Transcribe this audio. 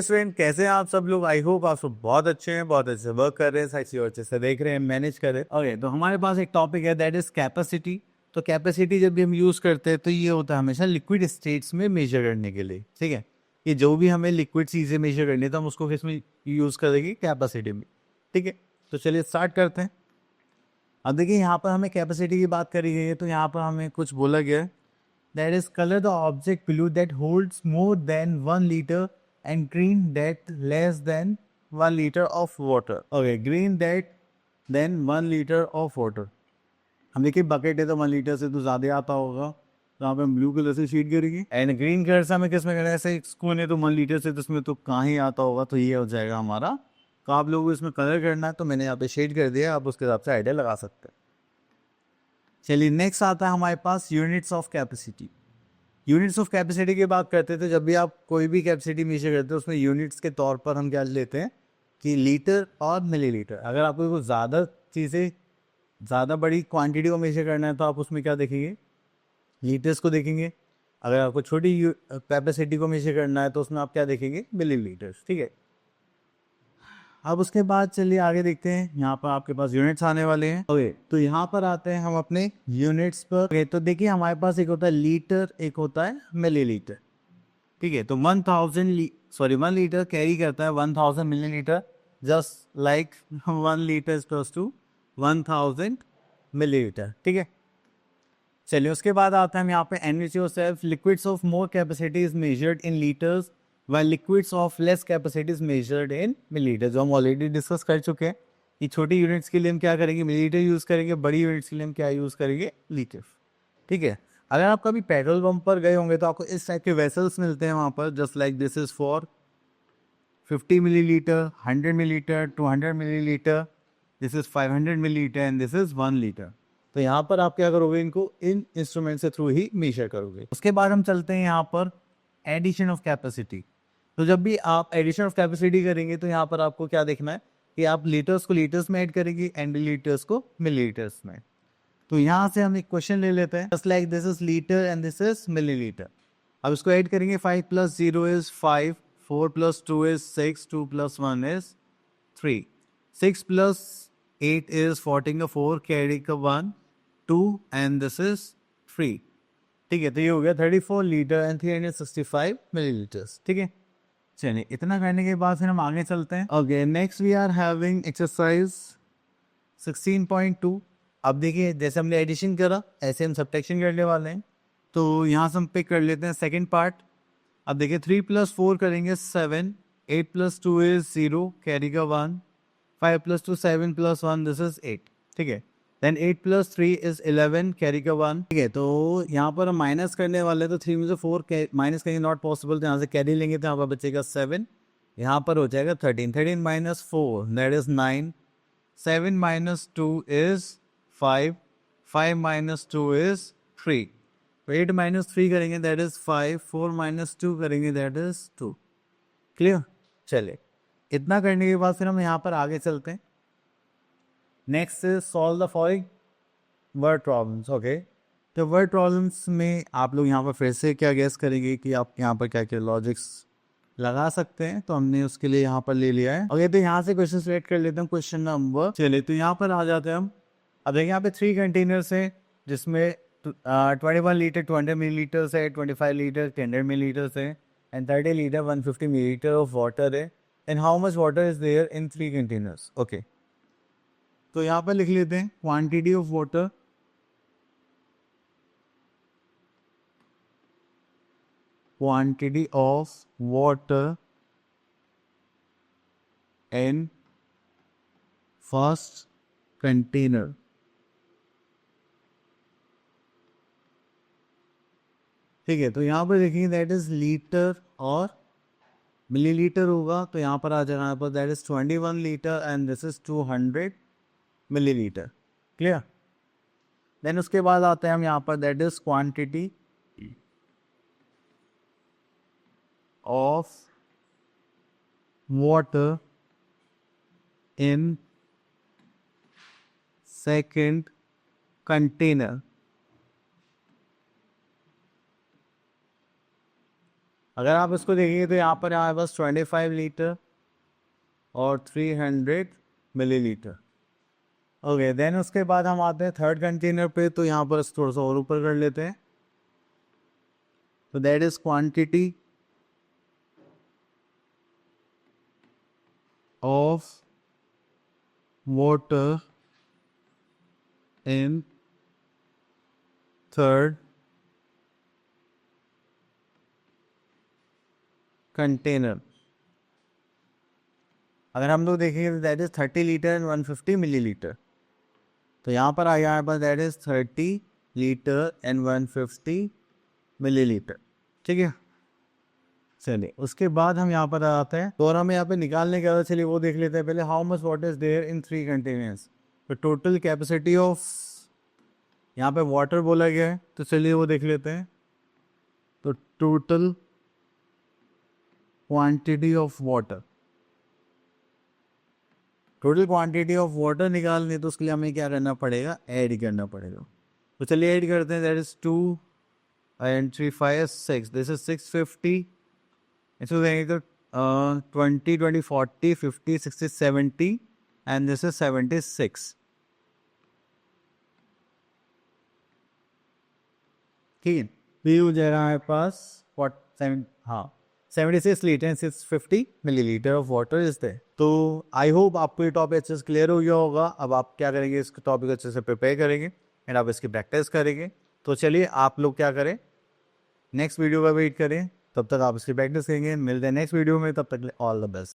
Student, कैसे हैं आप सब लोग? आई होप आप सब बहुत अच्छे हैं, बहुत अच्छे वर्क कर रहे हैं, साइड से अच्छे से देख रहे हैं, मैनेज कर रहे हैं। ओके, तो हमारे पास एक टॉपिक है दैट इज कैपेसिटी। तो कैपेसिटी जब भी हम यूज करते हैं तो ये होता है हमेशा लिक्विड स्टेट्स में मेजर करने के लिए, ठीक है। ये जो भी हमें लिक्विड चीजें मेजर करनी है तो हम उसको किस में यूज करेंगे? कैपेसिटी में, ठीक है। तो चलिए स्टार्ट करते हैं। अब देखिए यहाँ पर हमें कैपेसिटी की बात करी गई है, तो यहाँ पर हमें कुछ बोला गया है that is color the object below that holds more than 1 liter and green that less than 1 liter of water. Okay, green that then 1 liter of water. हम देखिए बकेट है तो 1 लीटर से तो ज़्यादा आता होगा, तो यहाँ पे हम ब्लू कलर से शीट करेंगे। एंड ग्रीन कलर से हमें किस में करना है? ऐसे स्पून है तो 1 लीटर से तो इसमें तो कहाँ ही आता होगा, तो ये हो जाएगा हमारा। तो आप लोगों को इसमें कलर करना है तो मैंने यहाँ पे शेड कर दिया, आप उसके हिसाब से आइडिया लगा सकते हैं। चलिए नेक्स्ट आता है हमारे पास units of capacity. Units of capacity की बात करते हैं तो जब भी आप कोई भी कैपेसिटी मेजर करते हैं उसमें यूनिट्स के तौर पर हम क्या लेते हैं कि लीटर और मिलीलीटर। अगर आपको कुछ ज़्यादा चीज़ें, ज़्यादा बड़ी क्वांटिटी को मेजर करना है तो आप उसमें क्या देखेंगे? लीटर्स को देखेंगे। अगर आपको छोटी कैपेसिटी को मेजर करना है तो उसमें आप क्या देखेंगे? मिलीलीटर्स, ठीक है। अब उसके बाद चलिए आगे देखते हैं, यहाँ पर आपके पास यूनिट्स आने वाले हैं। ओके, तो यहाँ पर आते हैं हम अपने यूनिट्स पर। ओके, तो देखिए हमारे पास एक होता है लीटर, एक होता है मिलीलीटर, ठीक है। तो 1 लीटर कैरी करता है 1000 millilitre, just like 1 litre equals to 1000 millilitre, ठीक है। चलिए उसके बाद आता है हम यहाँ पे NaCO self liquids of more capacity is measured in litres while liquids of less capacity is measured in milliliter, जो हम ऑलरेडी डिस्कस कर चुके हैं कि छोटी यूनिट्स के लिए हम क्या करेंगे? मिलीलीटर यूज करेंगे, बड़ी यूनिट्स के लिए हम क्या यूज करेंगे? लीटर, ठीक है। अगर आप कभी पेट्रोल पंप पर गए होंगे तो आपको इस टाइप के वेसल्स मिलते हैं वहाँ पर, just like this is for 50 millilitre, 100 millilitre, 200 millilitre, this is 500 millilitre and this is 1 litre. तो यहाँ पर आप क्या करोगे? इनको इन इंस्ट्रूमेंट से थ्रू ही मेजर करोगे। उसके बाद हम चलते हैं यहाँ पर एडिशन ऑफ कैपेसिटी। तो जब भी आप एडिशन ऑफ कैपेसिटी करेंगे तो यहाँ पर आपको क्या देखना है कि आप लीटर्स को लीटर्स में ऐड करेंगे एंड लीटर्स को मिलीलीटर्स में। तो यहाँ से हम एक क्वेश्चन ले लेते हैं, just like this is litre and this is millilitre. अब इसको ऐड करेंगे, 5 + 0 इज 5, 4 + 2 इज 6, 2 + 1 इज 3, 6 + 8 इज 14 का 4, कैरी का 1, 2 एंड दिस इज 3, ठीक है। तो ये हो गया 34 लीटर एंड 365 मिलीलीटर्स, ठीक है। चलिए इतना करने के बाद फिर हम आगे चलते हैं। Okay, next we are having exercise 16.2। अब देखिए जैसे हमने एडिशन करा ऐसे हम सब्ट्रैक्शन करने वाले हैं, तो यहाँ से हम पिक कर लेते हैं सेकंड पार्ट। अब देखिए 3 + 4 करेंगे 7, 8 + 2 इज 0, कैरी का 1, 5 + 2 7 + 1 दिस इज 8, ठीक है। देन 8 + 3 इज 11, कैरी का 1, ठीक है। तो यहाँ पर हम माइनस करने वाले हैं तो 3 में से 4 माइनस करेंगे, नॉट पॉसिबल, तो यहाँ से कैरी लेंगे तो यहाँ पर बचेगा 7, यहाँ पर हो जाएगा 13, 13 - 4 दैट इज 9, 7 - 2 इज 5, 5 - 2 इज 3, 8 - 3 करेंगे दैट इज 5, 4 - 2 करेंगे दैट इज 2, क्लियर। चलिए इतना करने के बाद फिर हम यहाँ पर आगे चलते हैं। Next is solve the following word problems. Okay, तो वर्ड प्रॉब्लम्स में आप लोग यहाँ पर फिर से क्या गेस करेंगे कि आप यहाँ पर क्या क्या लॉजिक्स लगा सकते हैं, तो हमने उसके लिए यहाँ पर ले लिया है। ओके, तो यहाँ से क्वेश्चन सिलेक्ट कर लेते हैं, क्वेश्चन नंबर। चलिए तो यहाँ पर आ जाते हैं हम। अब देखिए यहाँ पे 3 कंटेनर्स हैं जिसमें 21 लीटर 200 मिलीलीटर्स है, 25 लीटर 100 मिलीलीटर्स है and 30 litre 150 millilitre of water है। And how much water is there in 3 containers. Okay, तो यहाँ पर लिख लेते हैं quantity of water, quantity of water in first container, ठीक है। तो यहाँ पर देखेंगे दैट इज लीटर और मिलीलीटर होगा, तो यहाँ पर आ जाएगा यहाँ पर that is 21 litre and this is 200 millilitre, clear. Then उसके बाद आते हैं हम यहाँ पर that is quantity of water in second container. अगर आप इसको देखेंगे तो यहाँ पर हमारे पास 25 लीटर और 300 मिलीलीटर। ओके, देन उसके बाद हम आते हैं थर्ड कंटेनर पे, तो यहाँ पर थोड़ा सा और ऊपर कर लेते हैं। तो that is quantity of water in third container. अगर हम लोग देखेंगे तो that is 30 litre and 150 millilitre. तो यहाँ पर आ गया हमारे पास that is 30 litre and 150 millilitre. ठीक है, चलिए उसके बाद हम यहाँ पर आते हैं, तो और हमें यहाँ पे निकालने के बाद चलिए वो देख लेते हैं पहले। How much water is there in 3 containers. तो टोटल कैपेसिटी ऑफ, यहाँ पे वाटर बोला गया है, तो चलिए वो देख लेते हैं। तो total quantity of water, total quantity of water निकालनी, तो उसके लिए हमें क्या करना पड़ेगा, ऐड करना पड़ेगा। तो चलिए ऐड करते हैं। That is 2 and 3 5 6, this is 650। इसको देंगे तो 20 20 40 50 60 70 एंड दिस इज 76। ठीक है, तो ये हो जाएगा हमारे पास 76 litre 650 millilitre of water is there. तो आई होप आपको ये टॉपिक अच्छे से क्लियर हो गया होगा। अब आप क्या करेंगे, इस टॉपिक अच्छे से प्रिपेयर करेंगे एंड आप इसकी प्रैक्टिस करेंगे। तो चलिए आप लोग क्या करें, नेक्स्ट वीडियो का वेट करें, तब तक आप इसकी प्रैक्टिस करेंगे। मिलते हैं नेक्स्ट वीडियो में, तब तक ऑल द बेस्ट।